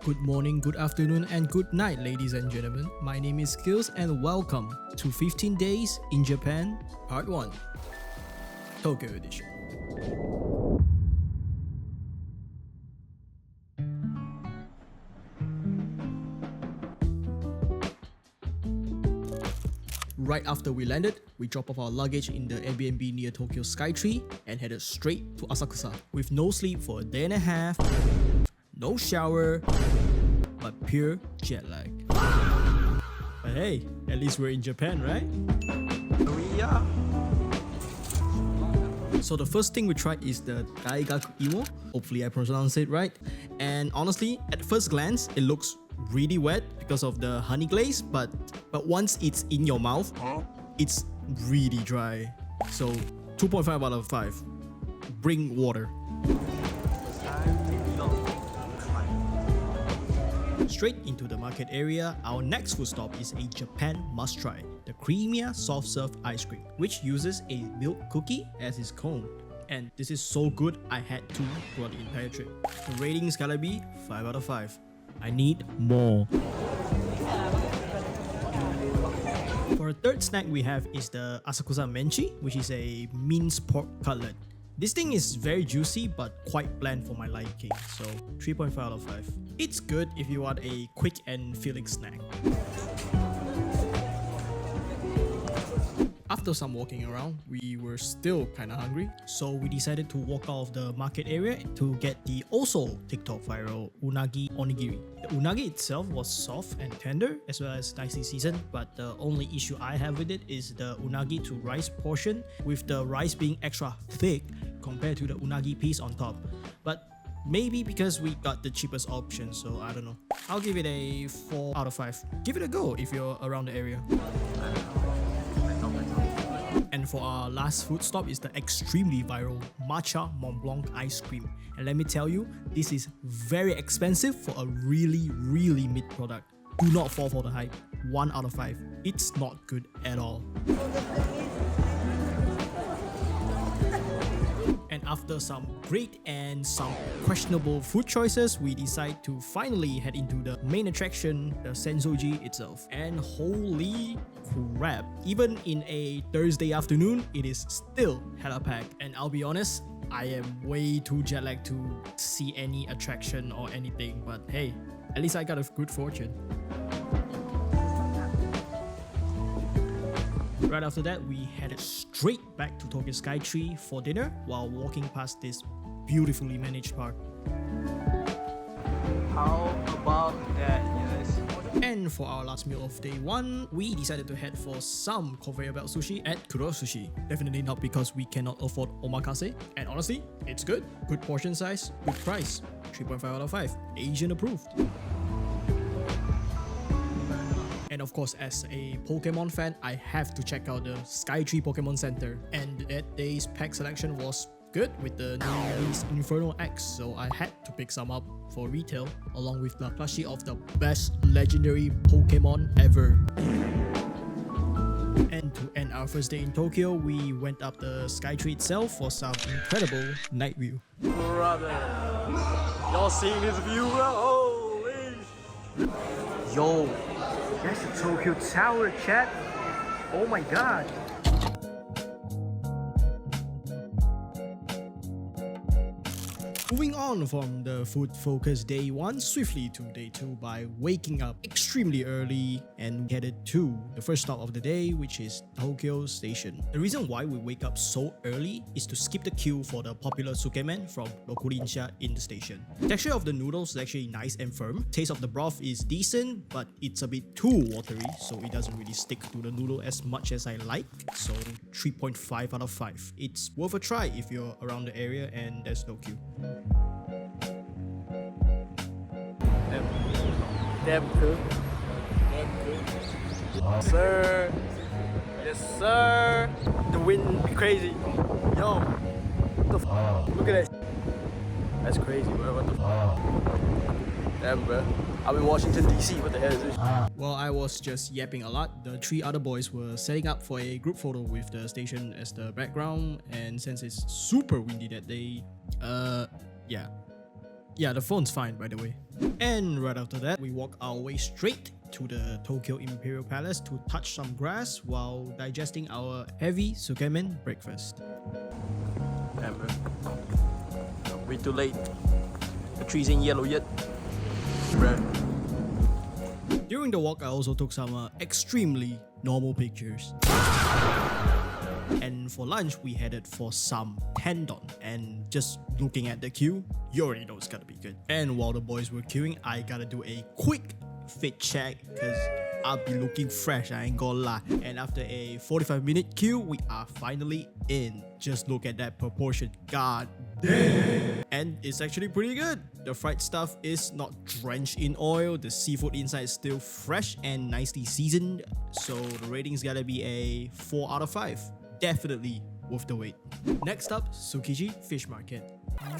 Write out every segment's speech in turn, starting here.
Good morning, good afternoon, and good night, ladies and gentlemen. My name is Skills, and welcome to 15 Days in Japan, Part 1, Tokyo Edition. Right after we landed, we dropped off our luggage in the Airbnb near Tokyo Skytree and headed straight to Asakusa with no sleep for a day and a half, no shower, but pure jet lag. But hey, at least we're in Japan, right? Yeah. So the first thing we tried is the Daigaku Imo. Hopefully I pronounced it right. And honestly, at first glance, it looks really wet because of the honey glaze, but once it's in your mouth, it's really dry. So 2.5 out of 5. Bring water. Straight into the market area, our next food stop is a Japan must-try, the Creamier soft serve ice cream, which uses a milk cookie as its cone. And this is so good, I had to throughout the entire trip. The rating is gonna be 5 out of 5. I need more. For a third snack we have is the Asakusa Menchi, which is a minced pork cutlet. This thing is very juicy but quite bland for my liking, so 3.5 out of 5. It's good if you want a quick and filling snack. After some walking around, we were still kinda hungry, so we decided to walk out of the market area to get the also TikTok viral unagi onigiri. The unagi itself was soft and tender as well as nicely seasoned, but the only issue I have with it is the unagi to rice portion, with the rice being extra thick compared to the unagi piece on top. But maybe because we got the cheapest option, so I don't know. I'll give it a 4 out of 5. Give it a go if you're around the area. And for our last food stop is the extremely viral matcha Mont Blanc ice cream. And let me tell you, this is very expensive for a really mid product. Do not fall for the hype. 1 out of 5. It's not good at all. And after some great and some questionable food choices, we decide to finally head into the main attraction, the Sensoji itself. And holy crap, even in a Thursday afternoon, it is still hella packed. And I'll be honest, I am way too jet lagged to see any attraction or anything, but hey, at least I got a good fortune. Right after that, we headed straight back to Tokyo Skytree for dinner while walking past this beautifully managed park. How about that, yes? And for our last meal of day 1, we decided to head for some conveyor belt sushi at Kuro Sushi. Definitely not because we cannot afford omakase. And honestly, it's good. Good portion size, good price. 3.5 out of 5. Asian approved. And of course, as a Pokemon fan, I have to check out the Skytree Pokemon Center. And that day's pack selection was good with the new release Inferno X, so I had to pick some up for retail along with the plushie of the best legendary Pokemon ever. And to end our first day in Tokyo, we went up the Skytree itself for some incredible night view. Brother, y'all seen this view, bro? Holy yo, that's the Tokyo Tower, chat. Oh my god. Moving on from the food focus day 1 swiftly to day 2 by waking up extremely early and headed to the first stop of the day, which is Tokyo Station. The reason why we wake up so early is to skip the queue for the popular sukemen from Rokurinsha in the station. The texture of the noodles is actually nice and firm. Taste of the broth is decent, but it's a bit too watery, so it doesn't really stick to the noodle as much as I like. So 3.5 out of 5. It's worth a try if you're around the area and there's no queue. Damn cool. Yes, sir. Yes, sir. The wind be crazy. Yo, what the f? Look at that. That's crazy, bro. What the f? Damn, bro. I'm in Washington, D.C. What the hell is this? While I was just yapping a lot, the 3 other boys were setting up for a group photo with the station as the background, and since it's super windy that day, yeah. Yeah, the phone's fine, by the way. And right after that, we walk our way straight to the Tokyo Imperial Palace to touch some grass while digesting our heavy sukemen breakfast. Damn, bro. Way too late. The tree's ain't yellow yet. Bruh. During the walk, I also took some extremely normal pictures. And for lunch, we headed for some tendon. And just looking at the queue, you already know it's gonna be good. And while the boys were queuing, I gotta do a quick fit check because I'll be looking fresh, I ain't gonna lie. And after a 45-minute queue, we are finally in. Just look at that proportion, god damn. And it's actually pretty good. The fried stuff is not drenched in oil, the seafood inside is still fresh and nicely seasoned, so the rating's gotta be a 4 out of 5. Definitely worth the wait. Next up, Tsukiji Fish Market,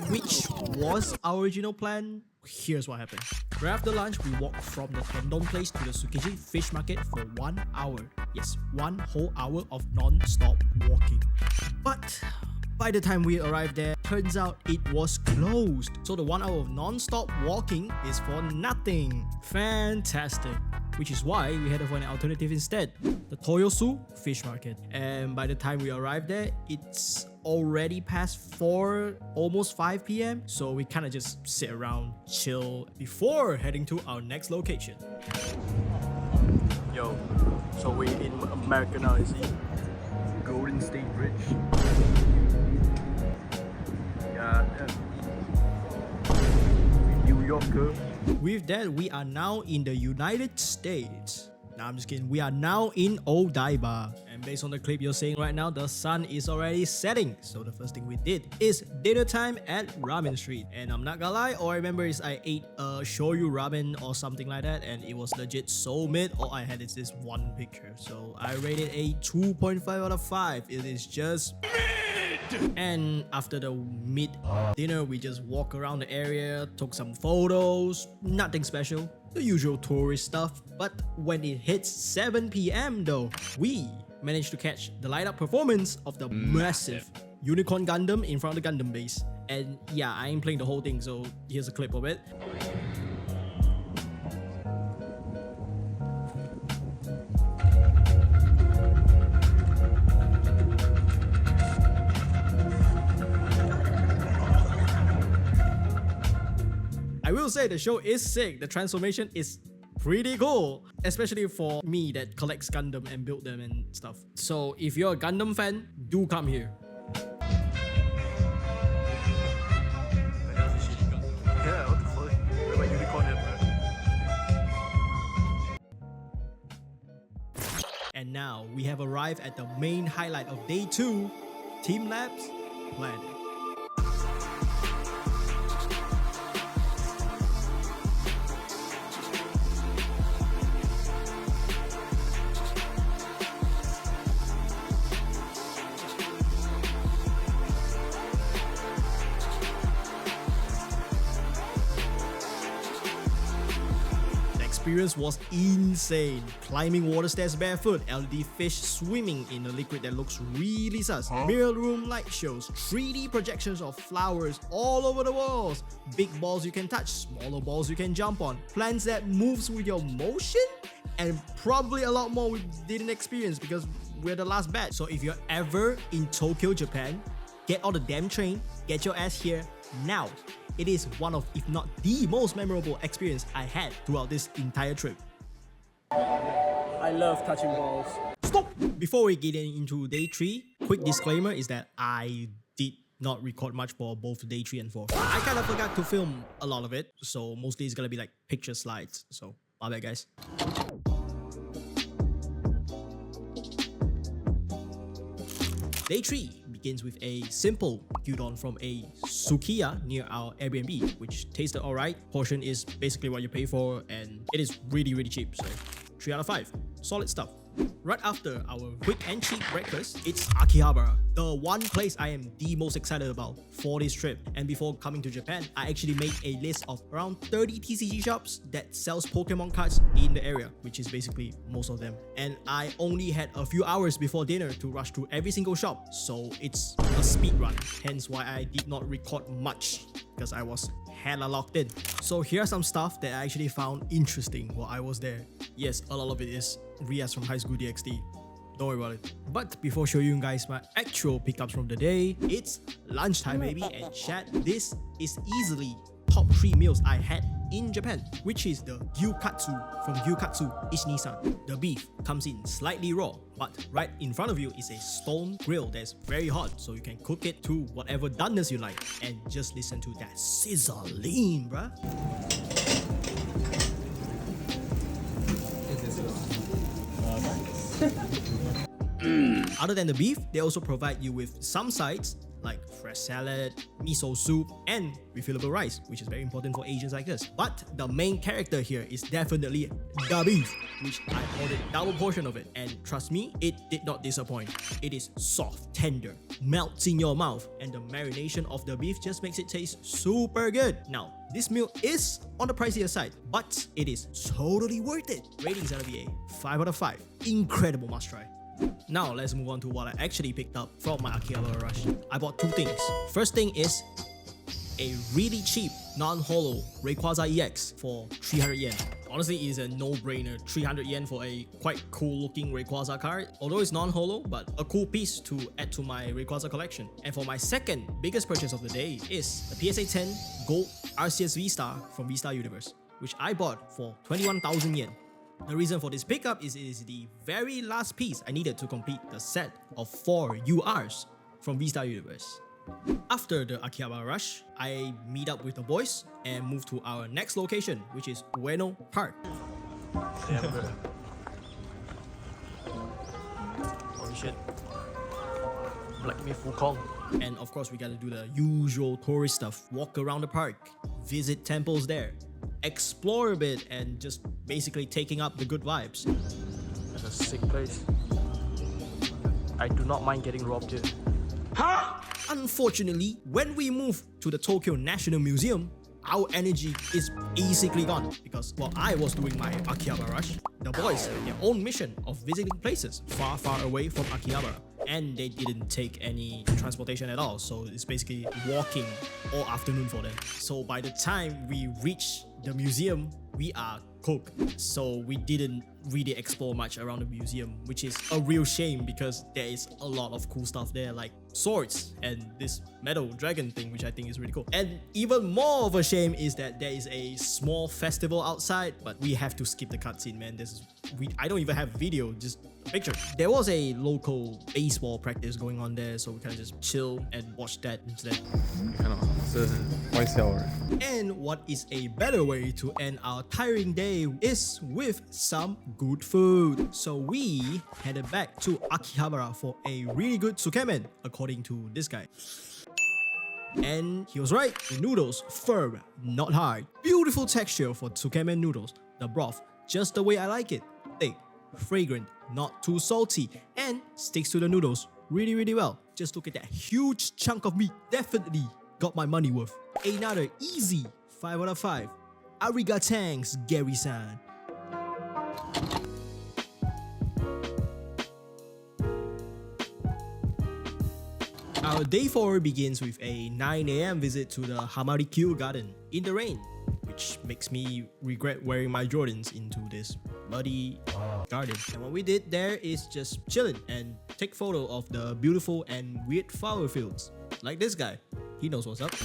which was our original plan. Here's what happened. Right after lunch, we walked from the tendon place to the Tsukiji Fish Market for 1 hour. Yes, 1 whole hour of non-stop walking. But by the time we arrived there, turns out it was closed. So the 1 hour of non-stop walking is for nothing. Fantastic. Which is why we headed for an alternative instead, the Toyosu Fish Market. And by the time we arrived there, it's already past 4, almost 5 p.m. So we kind of just sit around, chill before heading to our next location. Yo, so we in America now, you see? Golden State Bridge. Yeah, New Yorker. With that, we are now in the United States. Nah, I'm just kidding. We are now in Odaiba. And based on the clip you're seeing right now, the sun is already setting. So the first thing we did is dinner time at Ramen Street. And I'm not gonna lie, all I remember is I ate shoyu ramen or something like that, and it was legit so mid. All I had is this one picture. So I rated a 2.5 out of 5. It is just and after the mid dinner, we just walk around the area, took some photos, nothing special, the usual tourist stuff. But when it hits 7 p.m. though, we managed to catch the light up performance of the massive Unicorn Gundam in front of the Gundam base. And yeah, I ain't playing the whole thing, so here's a clip of it. I will say the show is sick. The transformation is pretty cool, especially for me that collects Gundam and build them and stuff. So if you're a Gundam fan, do come here. Yeah, what the fuck? Where my unicorn at, bro? And now we have arrived at the main highlight of day 2, Team Labs Planet. Experience was insane. Climbing water stairs barefoot, LED fish swimming in a liquid that looks really sus, mirror room light shows, 3D projections of flowers all over the walls, big balls you can touch, smaller balls you can jump on, plants that moves with your motion, and probably a lot more we didn't experience because we're the last batch. So if you're ever in Tokyo, Japan, get on the damn train, get your ass here now. It is one of, if not the most memorable experience I had throughout this entire trip. I love touching balls. Stop! Before we get into day 3, quick disclaimer is that I did not record much for both day 3 and 4. I kind of forgot to film a lot of it, so mostly it's gonna be like picture slides. So, my bad guys. Day 3 begins with a simple gyudon from a sukiya near our Airbnb, which tasted alright. Portion is basically what you pay for, and it is really cheap, so 3 out of 5. Solid stuff. Right after our quick and cheap breakfast, it's Akihabara, the one place I am the most excited about for this trip. And before coming to Japan, I actually made a list of around 30 TCG shops that sells Pokemon cards in the area, which is basically most of them. And I only had a few hours before dinner to rush through every single shop, so it's a speed run. Hence why I did not record much, because I was hella locked in. So here are some stuff that I actually found interesting while I was there. Yes, a lot of it is Riaz from High School DxD. Don't worry about it. But before showing you guys my actual pickups from the day, it's lunchtime baby, and chat, this is easily top 3 meals I had in Japan, which is the gyukatsu from Gyukatsu Ichi-Nissan. The beef comes in slightly raw, but right in front of you is a stone grill that's very hot, so you can cook it to whatever doneness you like. And just listen to that sizzling, bruh. Other than the beef, they also provide you with some sides like fresh salad, miso soup, and refillable rice, which is very important for Asians like us. But the main character here is definitely the beef, which I ordered double portion of it, and trust me, it did not disappoint. It is soft, tender, melts in your mouth, and the marination of the beef just makes it taste super good. Now, this meal is on the pricier side, but it is totally worth it. Ratings gonna be a 5 out of 5. Incredible must try. Now let's move on to what I actually picked up from my Akihabara rush. I bought 2 things. First thing is a really cheap non-holo Rayquaza EX for 300 yen. Honestly, it is a no-brainer. 300 yen for a quite cool looking Rayquaza card. Although it's non-holo, but a cool piece to add to my Rayquaza collection. And for my second biggest purchase of the day is the PSA 10 Gold Arceus V-Star from V-Star Universe, which I bought for 21,000 yen. The reason for this pickup is it is the very last piece I needed to complete the set of 4 URs from V-Star Universe. After the Akihabara rush, I meet up with the boys and move to our next location, which is Ueno Park. Holy shit. Black Myth Wukong. And of course, we gotta do the usual tourist stuff. Walk around the park, visit temples there, explore a bit, and just basically taking up the good vibes. That's a sick place. I do not mind getting robbed here. Unfortunately, when we move to the Tokyo National Museum, our energy is basically gone because while I was doing my Akihabara rush, the boys had their own mission of visiting places far, far away from Akihabara. And they didn't take any transportation at all, so it's basically walking all afternoon for them. So by the time we reach the museum, we are cooked. So we didn't really explore much around the museum, which is a real shame because there is a lot of cool stuff there, like swords and this metal dragon thing, which I think is really cool. And even more of a shame is that there is a small festival outside, but we have to skip the cutscene, man. I don't even have video, just a picture. There was a local baseball practice going on there, so we kind of just chill and watch that instead. And what is a better way to end our tiring day is with some good food. So we headed back to Akihabara for a really good tsukemen, according to this guy. And he was right, the noodles firm, not hard. Beautiful texture for tsukemen noodles. The broth, just the way I like it. Thick, fragrant, not too salty, and sticks to the noodles really, really well. Just look at that huge chunk of meat. Definitely got my money worth. Another easy 5 out of 5. Arigatanks, Gary-san. Our day 4 begins with a 9 AM visit to the Hamarikyu Garden in the rain, which makes me regret wearing my Jordans into this muddy garden. And what we did there is just chilling and take photo of the beautiful and weird flower fields. Like this guy, he knows what's up.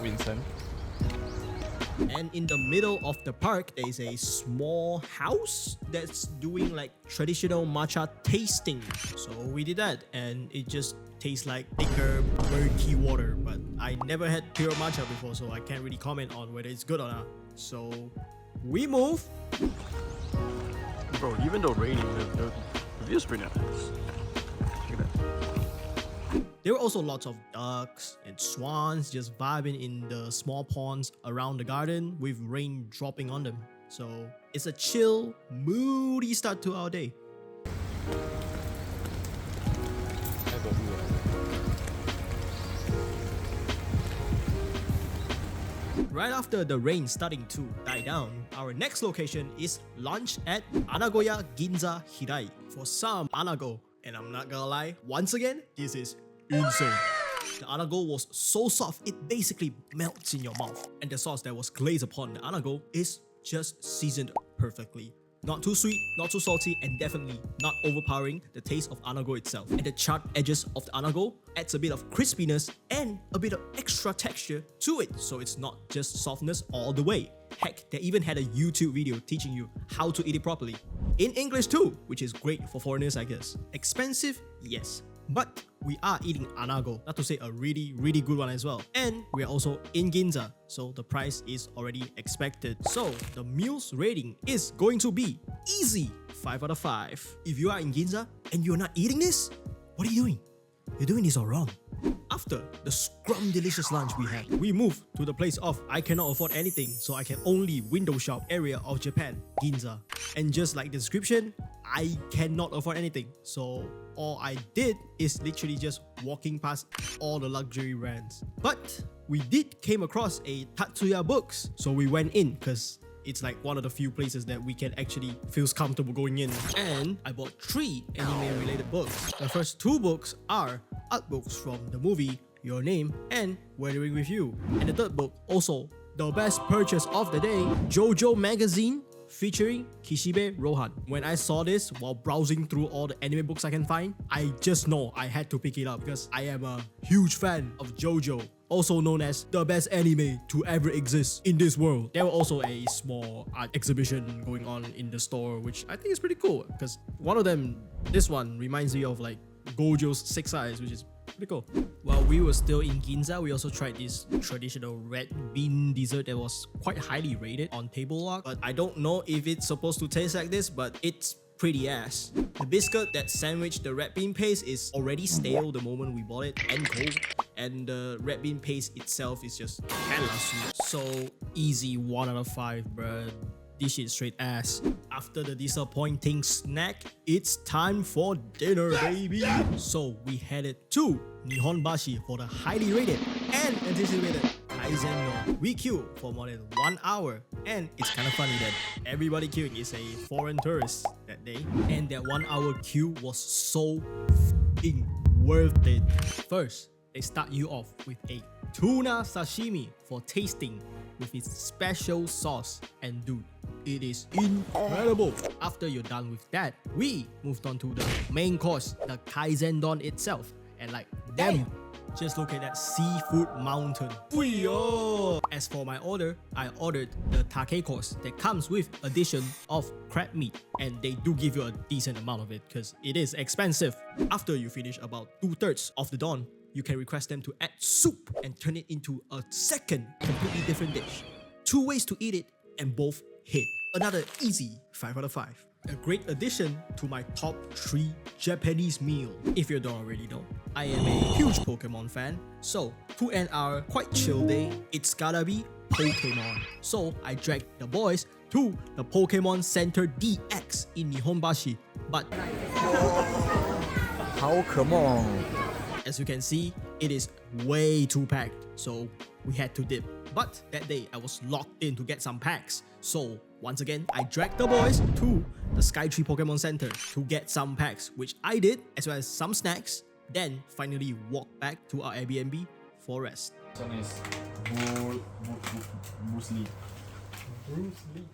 Vincent. And in the middle of the park, there is a small house that's doing like traditional matcha tasting. So we did that, and it just tastes like thicker, murky water. But I never had pure matcha before, so I can't really comment on whether it's good or not. So we move. Bro, even though raining, the view is pretty nice. Look at that. There were also lots of ducks and swans just vibing in the small ponds around the garden with rain dropping on them. So it's a chill, moody start to our day. Right after the rain starting to die down, our next location is lunch at Anagoya Ginza Hirai for some anago. And I'm not gonna lie, once again, this is insane. The anago was so soft, it basically melts in your mouth. And the sauce that was glazed upon the anago is just seasoned perfectly. Not too sweet, not too salty, and definitely not overpowering the taste of anago itself. And the charred edges of the anago adds a bit of crispiness and a bit of extra texture to it, so it's not just softness all the way. Heck, they even had a YouTube video teaching you how to eat it properly. In English too, which is great for foreigners, I guess. Expensive? Yes. But we are eating anago, not to say a really good one as well. And we are also in Ginza, so the price is already expected. So the meal's rating is going to be easy 5 out of 5. If you are in Ginza and you're not eating this, what are you doing? You're doing this all wrong. After the scrum delicious lunch we had, we moved to the place of I cannot afford anything, so I can only window shop area of Japan, Ginza. And just like the description, I cannot afford anything. So all I did is literally just walking past all the luxury brands. But we did came across a Tatsuya Books, so we went in because it's like one of the few places that we can actually feels comfortable going in. And I bought 3 anime related books. The first 2 books are art books from the movie Your Name and Weathering With You. And the third book, also the best purchase of the day, JoJo magazine featuring Kishibe Rohan. When I saw this while browsing through all the anime books I can find, I just know I had to pick it up because I am a huge fan of JoJo, also known as the best anime to ever exist in this world. There was also a small art exhibition going on in the store, which I think is pretty cool because one of them, this one reminds me of like Gojo's 6 Eyes, which is pretty cool. While we were still in Ginza, we also tried this traditional red bean dessert that was quite highly rated on Table Lock, but I don't know if it's supposed to taste like this, but it's pretty ass. The biscuit that sandwiched the red bean paste is already stale the moment we bought it and cold, and the red bean paste itself is just hella sweet. So easy 1 out of 5, bruh. This shit straight ass. After the disappointing snack, it's time for dinner, baby. So we headed to Nihonbashi for the highly rated and anticipated Kaizen-no. We queued for more than 1 hour, and it's kind of funny that everybody queuing is a foreign tourist that day. And that 1 hour queue was so f***ing worth it. First, they start you off with a tuna sashimi for tasting with its special sauce, and dude, it is incredible. After you're done with that, we moved on to the main course, the Kaizen-don itself, and like damn, just look at that seafood mountain. Booyah! As for my order, I ordered the take course that comes with addition of crab meat, and they do give you a decent amount of it because it is expensive. After you finish about 2/3 of the don, you can request them to add soup and turn it into a second completely different dish. 2 ways to eat it, and both hit. Another easy 5 out of 5. A great addition to my top 3 Japanese meal. If you don't already know, I am a huge Pokemon fan, so to end our quite chill day, it's gotta be Pokemon. So I dragged the boys to the Pokemon Center DX in Nihonbashi, but as you can see, it is way too packed, so we had to dip. But that day, I was locked in to get some packs. So once again, I dragged the boys to the Skytree Pokemon Center to get some packs, which I did, as well as some snacks. Then finally walked back to our Airbnb for rest. This one is Bruce Lee. Bruce Lee.